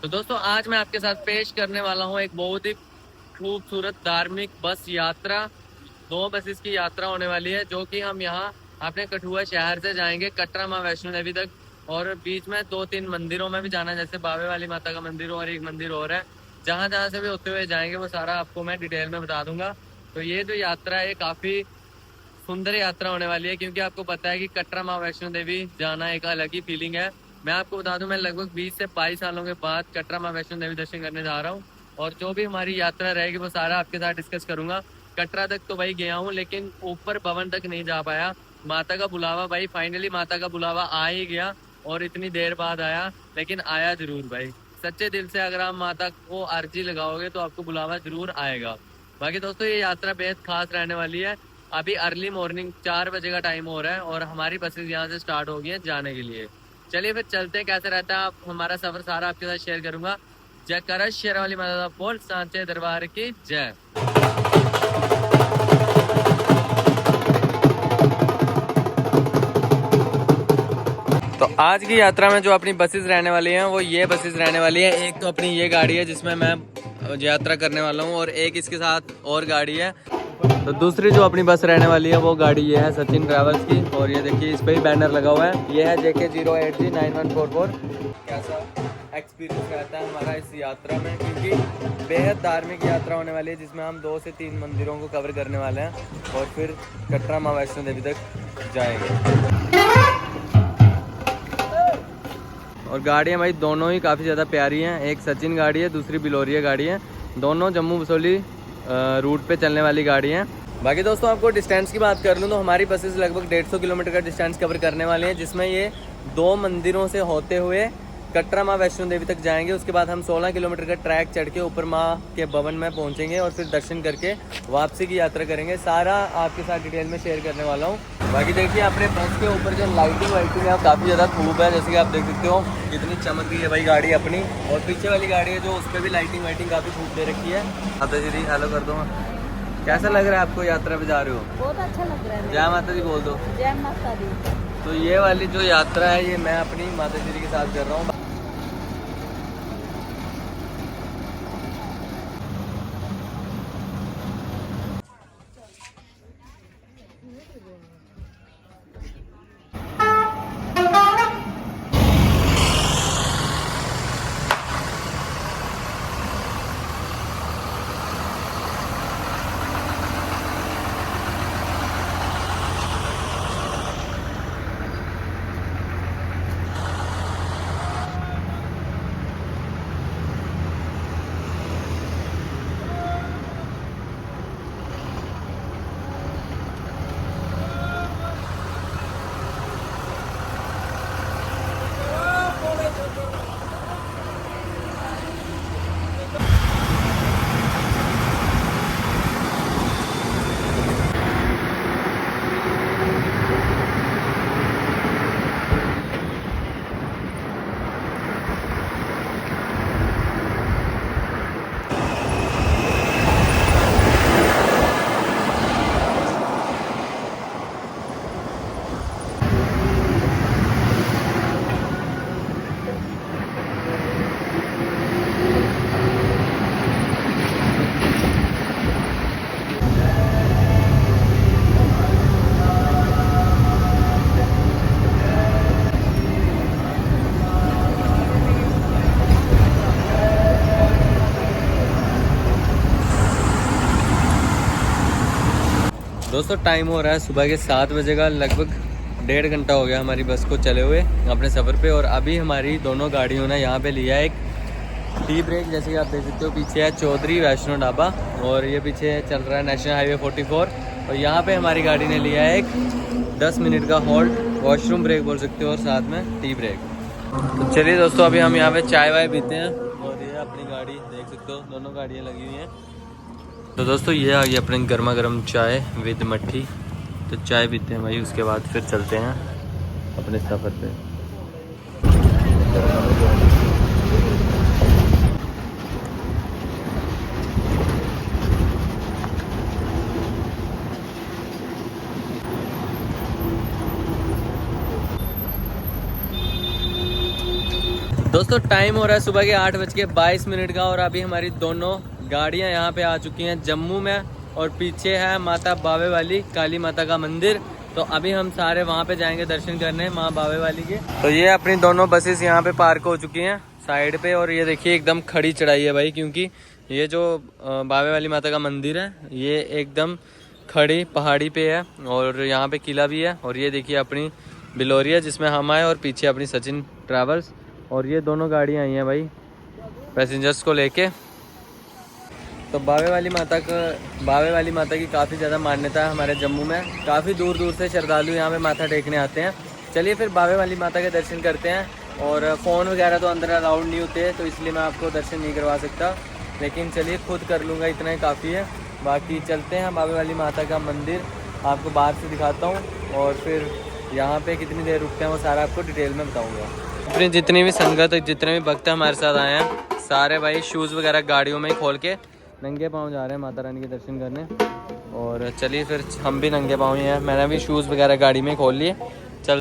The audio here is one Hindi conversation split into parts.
तो दोस्तों आज मैं आपके साथ पेश करने वाला हूँ एक बहुत ही खूबसूरत धार्मिक बस यात्रा। दो बसेस की यात्रा होने वाली है जो कि हम यहाँ अपने कठुआ शहर से जाएंगे कटरा माँ वैष्णो देवी तक। और बीच में दो तीन मंदिरों में भी जाना है, जैसे बावे वाली माता का मंदिर और एक मंदिर और है। जहाँ जहाँ से भी होते हुए जाएंगे वो सारा आपको मैं डिटेल में बता दूंगा। तो ये जो यात्रा है काफी सुंदर यात्रा होने वाली है, क्योंकि आपको पता है कि कटरा माँ वैष्णो देवी जाना एक अलग ही फीलिंग है। मैं आपको बता दूं, मैं लगभग 20 से 22 सालों के बाद कटरा माँ वैष्णो देवी दर्शन करने जा रहा हूँ। और जो भी हमारी यात्रा रहेगी वो सारा आपके साथ डिस्कस करूंगा। कटरा तक तो भाई गया हूँ, लेकिन ऊपर भवन तक नहीं जा पाया। माता का बुलावा भाई, फाइनली माता का बुलावा आ ही गया और इतनी देर बाद आया, लेकिन आया जरूर भाई। सच्चे दिल से अगर आप माता को अर्जी लगाओगे तो आपको बुलावा जरूर आएगा। बाकी दोस्तों ये यात्रा बेहद खास रहने वाली है। अभी अर्ली मॉर्निंग 4 बजे का टाइम हो रहा है और हमारी बसेस यहाँ से स्टार्ट हो गई हैं जाने के लिए। चलिए फिर चलते हैं, कैसे रहता है आप हमारा सफर सारा आपके साथ शेयर करूंगा। जय करश शेर वाली माता बोल सांचे दरबार की जय। तो आज की यात्रा में जो अपनी बसेस रहने वाली हैं वो ये बसेस रहने वाली है। एक तो अपनी ये गाड़ी है जिसमें मैं यात्रा करने वाला हूँ और एक इसके साथ और गाड़ी है। तो दूसरी जो अपनी बस रहने वाली है वो गाड़ी ये है सचिन ट्रैवल्स की। और ये देखिए इस पे ही बैनर लगा हुआ है, ये है JK08G9144। कैसा एक्सपीरियंस रहता है हमारा इस यात्रा में, क्योंकि बेहद धार्मिक यात्रा होने वाली है जिसमें हम 2 से 3 मंदिरों को कवर करने वाले हैं और फिर कटरा माँ वैष्णो देवी तक जाएंगे। और गाड़ियाँ भाई दोनों ही काफ़ी ज़्यादा प्यारी हैं। एक सचिन गाड़ी है, दूसरी बिलोरिया गाड़ी है। दोनों जम्मू वसोली रूट पे चलने वाली गाड़ी हैं। बाकी दोस्तों आपको डिस्टेंस की बात कर लूँ तो हमारी बसेस लगभग 150 किलोमीटर का डिस्टेंस कवर करने वाले हैं, जिसमें ये 2 मंदिरों से होते हुए कटरा माँ वैष्णो देवी तक जाएंगे। उसके बाद हम 16 किलोमीटर का ट्रैक चढ़ के ऊपर माँ के भवन में पहुँचेंगे और फिर दर्शन करके वापसी की यात्रा करेंगे। सारा आपके साथ डिटेल में शेयर करने वाला हूँ। बाकी देखिए अपने बस के ऊपर जो लाइटिंग है काफ़ी ज़्यादा खूब है, जैसे कि आप देख सकते हो कितनी चमक रही है भाई गाड़ी अपनी। और पीछे वाली गाड़ी है जो उस पर भी लाइटिंग वाइटिंग काफ़ी खूब दे रखी है। माता जी हेलो कर दो। कैसा लग रहा है आपको यात्रा पे जा रहे हो? बहुत अच्छा लग रहा है। जय माता दी बोल दो। जय माता दी। तो ये वाली जो यात्रा है ये मैं अपनी माता जी के साथ कर रहा हूँ। दोस्तों टाइम हो रहा है सुबह के 7 बजे का। लगभग 1.5 घंटा हो गया हमारी बस को चले हुए अपने सफ़र पे। और अभी हमारी दोनों गाड़ियों ने यहाँ पे लिया एक टी ब्रेक, जैसे कि आप देख सकते हो। पीछे है चौधरी वैष्णो ढाबा और ये पीछे चल रहा है नेशनल हाईवे 44। और यहाँ पे हमारी गाड़ी ने लिया है एक 10 मिनट का हॉल्ट, वॉशरूम ब्रेक बोल सकते हो, और साथ में टी ब्रेक। तो चलिए दोस्तों अभी हम यहाँ पे चाय वाय पीते हैं। और ये अपनी गाड़ी देख सकते हो, दोनों गाड़ियाँ लगी हुई हैं। तो दोस्तों ये आ गई अपनी गर्मा गर्म चाय विद मट्ठी। तो चाय पीते हैं भाई, उसके बाद फिर चलते हैं अपने सफ़र पे। दोस्तों टाइम हो रहा है सुबह के 8:22 का और अभी हमारी दोनों गाड़ियां यहाँ पे आ चुकी हैं जम्मू में। और पीछे है माता बावे वाली काली माता का मंदिर। तो अभी हम सारे वहाँ पे जाएंगे दर्शन करने माँ बावे वाली के। तो ये अपनी दोनों बसेस यहाँ पे पार्क हो चुकी हैं साइड पे। और ये देखिए एकदम खड़ी चढ़ाई है भाई, क्योंकि ये जो बावे वाली माता का मंदिर है ये एकदम खड़ी पहाड़ी पे है और यहाँ पे किला भी है। और ये देखिए अपनी बिलोरिया जिसमें हम आए और पीछे अपनी सचिन ट्रैवल्स। और ये दोनों गाड़ियाँ आई हैं भाई पैसेंजर्स को लेके। तो बावे वाली माता की काफ़ी ज़्यादा मान्यता है हमारे जम्मू में। काफ़ी दूर दूर से श्रद्धालु यहाँ पे माथा टेकने आते हैं। चलिए फिर बावे वाली माता के दर्शन करते हैं। और फ़ोन वगैरह तो अंदर अलाउड नहीं होते, तो इसलिए मैं आपको दर्शन नहीं करवा सकता, लेकिन चलिए खुद कर लूँगा, इतना ही काफ़ी है। बाकी चलते हैं बावे वाली माता का मंदिर, आपको बाहर से दिखाता हूँ और फिर यहाँ पे कितनी देर रुकते हैं वो सारा आपको डिटेल में बताऊँगा। अपनी जितनी भी संगत जितने भी भक्त हमारे साथ आए हैं सारे भाई शूज़ वगैरह गाड़ियों में ही खोल के नंगे पाँव जा रहे हैं माता रानी के दर्शन करने। और चलिए फिर हम भी नंगे पाँव ही हैं, मैंने भी शूज़ वगैरह गाड़ी में खोल लिए। चल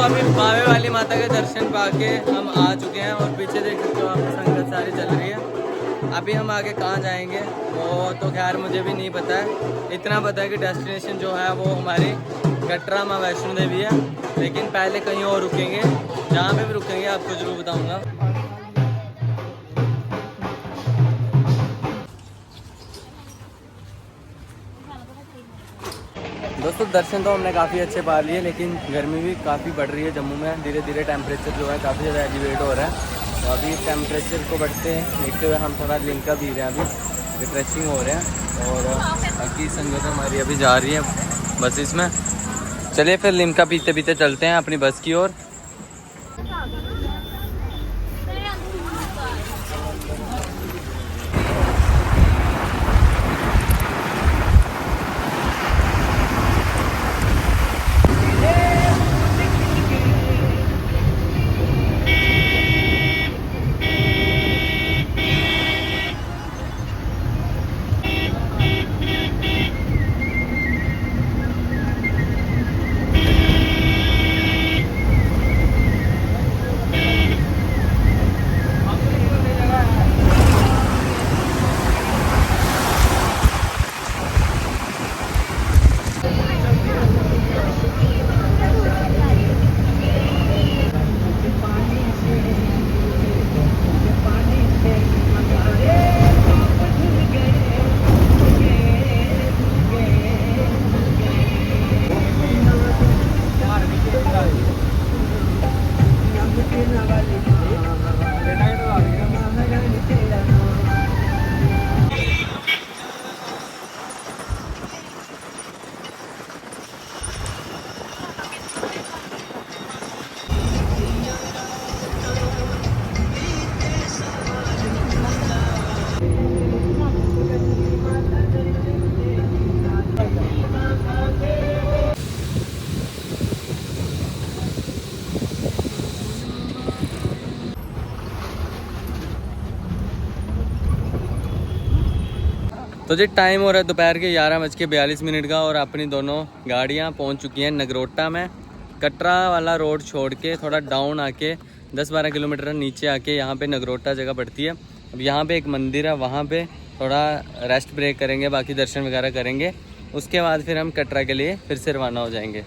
अभी बावे वाली माता के दर्शन पाके हम आ चुके हैं और पीछे देख सकते हो आप संगत सारी चल रही है। अभी हम आगे कहाँ जाएंगे वो तो खैर मुझे भी नहीं पता है, इतना पता है कि डेस्टिनेशन जो है वो हमारी कटरा माँ वैष्णो देवी है। लेकिन पहले कहीं और रुकेंगे, जहाँ पे भी रुकेंगे आपको ज़रूर बताऊँगा। दोस्तों दर्शन तो हमने काफ़ी अच्छे पा लिए, लेकिन गर्मी भी काफ़ी बढ़ रही है जम्मू में। धीरे धीरे टेम्परेचर जो है काफ़ी ज़्यादा एलिवेट हो रहा है। तो अभी टेम्परेचर को बढ़ते हैं देखते हुए हम थोड़ा लिम्का पी रहे हैं, अभी रिफ्रेशिंग हो रहे हैं। और बाकी संगत हमारी अभी जा रही है बसेस में। चलिए फिर लिम्का पीते पीते चलते हैं अपनी बस की ओर। तो जी टाइम हो रहा है दोपहर के 11:42 का और अपनी दोनों गाड़ियाँ पहुँच चुकी हैं नगरोटा में। कटरा वाला रोड छोड़ के थोड़ा डाउन आके 10-12 किलोमीटर नीचे आके यहाँ पे नगरोटा जगह पड़ती है। अब यहाँ पे एक मंदिर है, वहाँ पे थोड़ा रेस्ट ब्रेक करेंगे, बाकी दर्शन वगैरह करेंगे। उसके बाद फिर हम कटरा के लिए फिर से रवाना हो जाएंगे।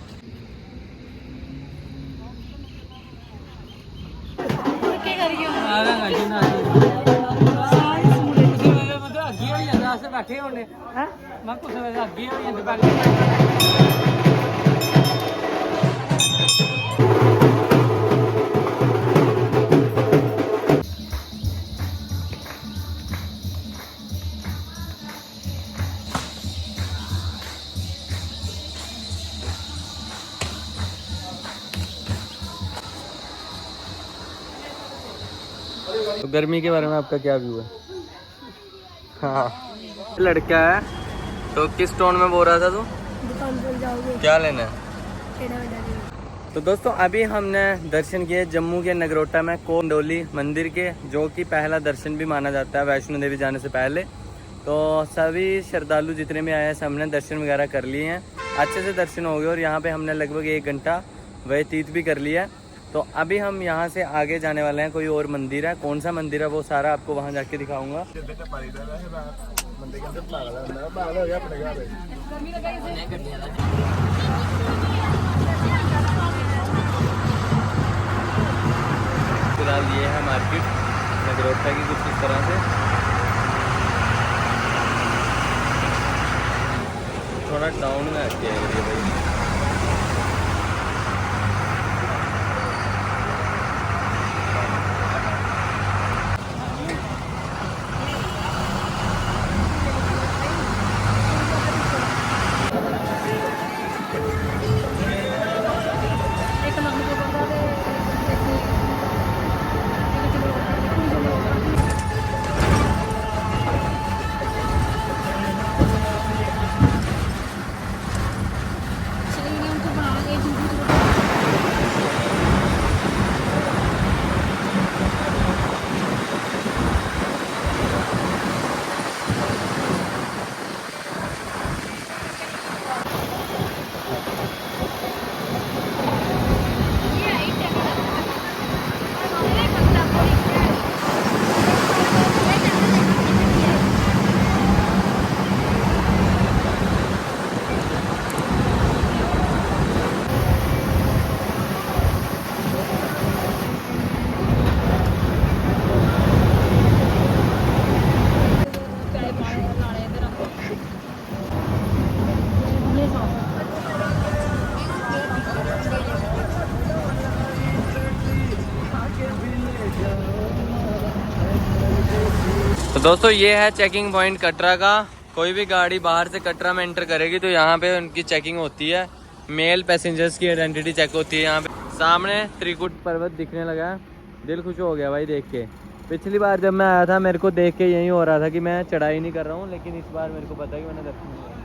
तो गर्मी के बारे में आपका क्या व्यू है? हाँ लड़का है तो किस टोन में बोल रहा था तू? दुकान पर जाओगे क्या लेना है? तो दोस्तों अभी हमने दर्शन किए जम्मू के नगरोटा में कोंडोली मंदिर के, जो कि पहला दर्शन भी माना जाता है वैष्णो देवी जाने से पहले। तो सभी श्रद्धालु जितने भी आए हैं सबने दर्शन वगैरह कर लिए हैं, अच्छे से दर्शन हो गए और यहाँ पे हमने लगभग 1 घंटा व्यतीत भी कर लिया। तो अभी हम यहाँ से आगे जाने वाले हैं, कोई और मंदिर है, कौन सा मंदिर है वो सारा आपको वहाँ जाके दिखाऊंगा। फिलहाल ये है मार्केट नगरोटा की कुछ इस तरह से, थोड़ा डाउन में आके है ये भाई। तो दोस्तों ये है चेकिंग पॉइंट कटरा का। कोई भी गाड़ी बाहर से कटरा में एंटर करेगी तो यहाँ पे उनकी चेकिंग होती है, मेल पैसेंजर्स की आइडेंटिटी चेक होती है। यहाँ पे सामने त्रिकुट पर्वत दिखने लगा है, दिल खुश हो गया भाई देख के। पिछली बार जब मैं आया था मेरे को देख के यही हो रहा था कि मैं चढ़ाई नहीं कर रहा हूँ, लेकिन इस बार मेरे को पता है कि मैंने दर्शन नहीं करना।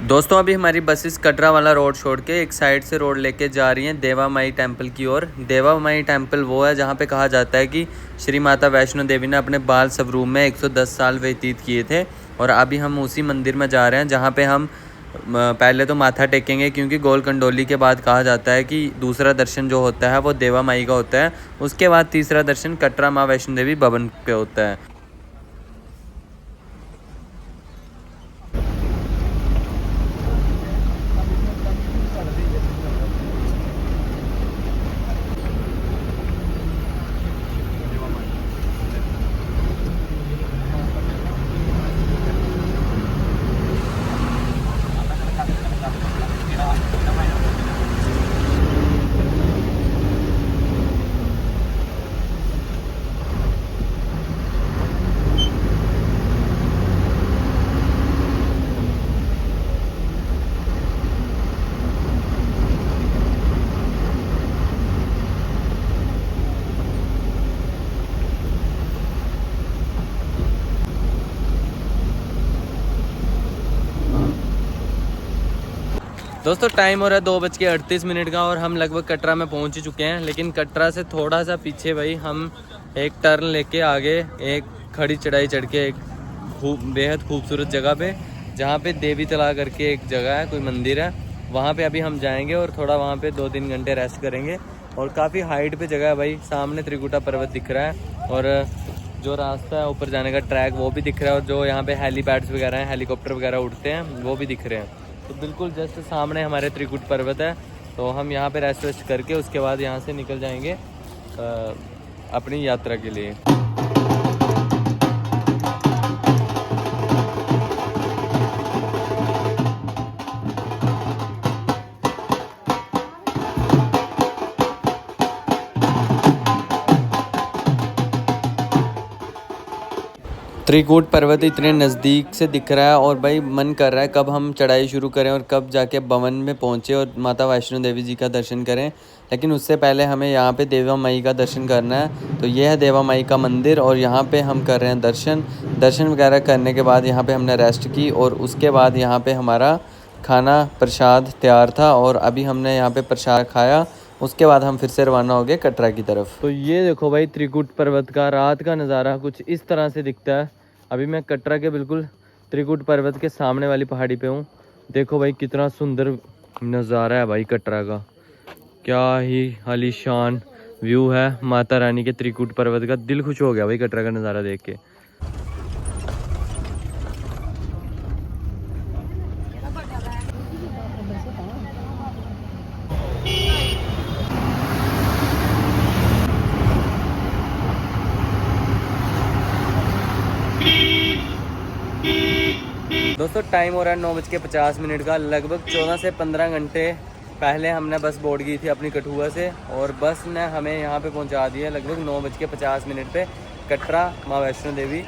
दोस्तों अभी हमारी बसेस कटरा वाला रोड छोड़ के एक साइड से रोड लेके जा रही हैं देवा माई टेम्पल की ओर। देवा माई टेम्पल वो है जहाँ पे कहा जाता है कि श्री माता वैष्णो देवी ने अपने बाल स्वरूप में 110 साल व्यतीत किए थे। और अभी हम उसी मंदिर में जा रहे हैं जहाँ पे हम पहले तो माथा टेकेंगे, क्योंकि गोल कंडोली के बाद कहा जाता है कि दूसरा दर्शन जो होता है वो देवा माई का होता है, उसके बाद तीसरा दर्शन कटरा माँ वैष्णो देवी भवन पे होता है। दोस्तों टाइम हो रहा है 2:38 का और हम लगभग कटरा में पहुंच ही चुके हैं। लेकिन कटरा से थोड़ा सा पीछे भाई हम एक टर्न लेके आगे एक खड़ी चढ़ाई चढ़ के एक बेहद खूबसूरत जगह पे, जहाँ पे देवी तला करके एक जगह है, कोई मंदिर है, वहाँ पे अभी हम जाएंगे और थोड़ा वहाँ पे 2-3 घंटे रेस्ट करेंगे। और काफ़ी हाइट पे जगह है भाई, सामने त्रिकुटा पर्वत दिख रहा है और जो रास्ता है ऊपर जाने का ट्रैक वो भी दिख रहा है, और जो यहाँ पे हेलीपैड्स वगैरह हैं, हेलीकॉप्टर वगैरह उड़ते हैं वो भी दिख रहे हैं। तो बिल्कुल जस्ट सामने हमारे त्रिकुट पर्वत है। तो हम यहाँ पे रेस्ट वेस्ट करके उसके बाद यहाँ से निकल जाएंगे अपनी यात्रा के लिए। त्रिकूट पर्वत इतने नज़दीक से दिख रहा है और भाई मन कर रहा है कब हम चढ़ाई शुरू करें और कब जाके भवन में पहुंचे और माता वैष्णो देवी जी का दर्शन करें। लेकिन उससे पहले हमें यहाँ पे देवा माई का दर्शन करना है। तो ये है देवा माई का मंदिर और यहाँ पे हम कर रहे हैं दर्शन वगैरह करने के बाद यहाँ पे हमने रेस्ट की और उसके बाद यहाँ पे हमारा खाना प्रसाद तैयार था और अभी हमने यहाँ पे प्रसाद खाया। उसके बाद हम फिर से रवाना हो गए कटरा की तरफ। तो ये देखो भाई त्रिकुट पर्वत का रात का नज़ारा कुछ इस तरह से दिखता है। अभी मैं कटरा के बिल्कुल त्रिकुट पर्वत के सामने वाली पहाड़ी पे हूँ। देखो भाई कितना सुंदर नज़ारा है भाई कटरा का, क्या ही आलीशान व्यू है माता रानी के त्रिकुट पर्वत का। दिल खुश हो गया भाई कटरा का नज़ारा देख के। दोस्तों टाइम हो रहा है 9:50 का। लगभग 14 से 15 घंटे पहले हमने बस बोर्ड की थी अपनी कठुआ से और बस ने हमें यहाँ पे पहुँचा दिया लगभग 9:50 पे कटरा माँ वैष्णो देवी।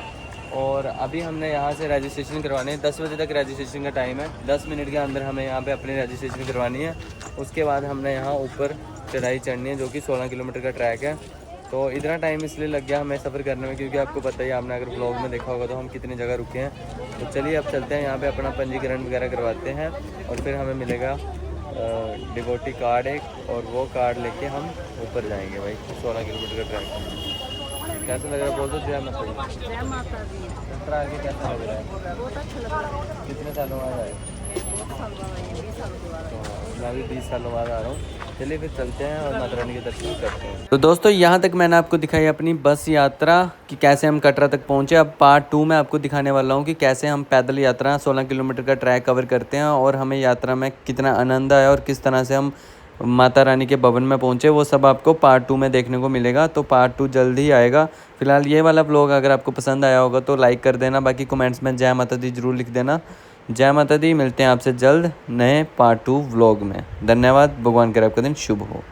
और अभी हमने यहाँ से रजिस्ट्रेशन करवाने 10 बजे तक रजिस्ट्रेशन का टाइम है। 10 मिनट के अंदर हमें यहाँ पे अपनी रजिस्ट्रेशन करवानी है। उसके बाद हमने यहाँ ऊपर चढ़ाई चढ़नी है जो कि 16 किलोमीटर का ट्रैक है। तो इतना टाइम इसलिए लग गया हमें सफ़र करने में क्योंकि आपको पता ही, आपने अगर ब्लॉग में देखा होगा तो हम कितनी जगह रुके हैं। तो चलिए अब चलते हैं यहाँ पे अपना पंजीकरण वगैरह करवाते हैं और फिर हमें मिलेगा डिवोटी कार्ड एक, और वो कार्ड लेके हम ऊपर जाएंगे भाई 16 किलोमीटर का ट्रैक। कैसा लग रहा है बोल दो। जय माता दी। जय माता दी। कटरा आगे कैसा लग रहा है? बहुत अच्छा लग रहा है। कितने सालों बाद आए? बहुत साल बाद आई है, 20 साल के बाद आई है। मैं भी 20 सालों बाद आ रहा हूँ। चलिए फिर चलते हैं और माता रानी के दर्शन करते हैं। तो दोस्तों यहाँ तक मैंने आपको दिखाई अपनी बस यात्रा कि कैसे हम कटरा तक पहुँचे। अब पार्ट 2 में आपको दिखाने वाला हूँ कि कैसे हम पैदल यात्रा 16 किलोमीटर का ट्रैक कवर करते हैं और हमें यात्रा में कितना आनंद आया और किस तरह से हम माता रानी के भवन में पहुँचे। वो सब आपको पार्ट 2 में देखने को मिलेगा। तो पार्ट 2 जल्द ही आएगा। फिलहाल ये वाला ब्लॉग अगर आपको पसंद आया होगा तो लाइक कर देना। बाकी कमेंट्स में जय माता दी जरूर लिख देना। जय माता दी। मिलते हैं आपसे जल्द नए पार्ट 2 व्लॉग में। धन्यवाद। भगवान करे आपका दिन शुभ हो।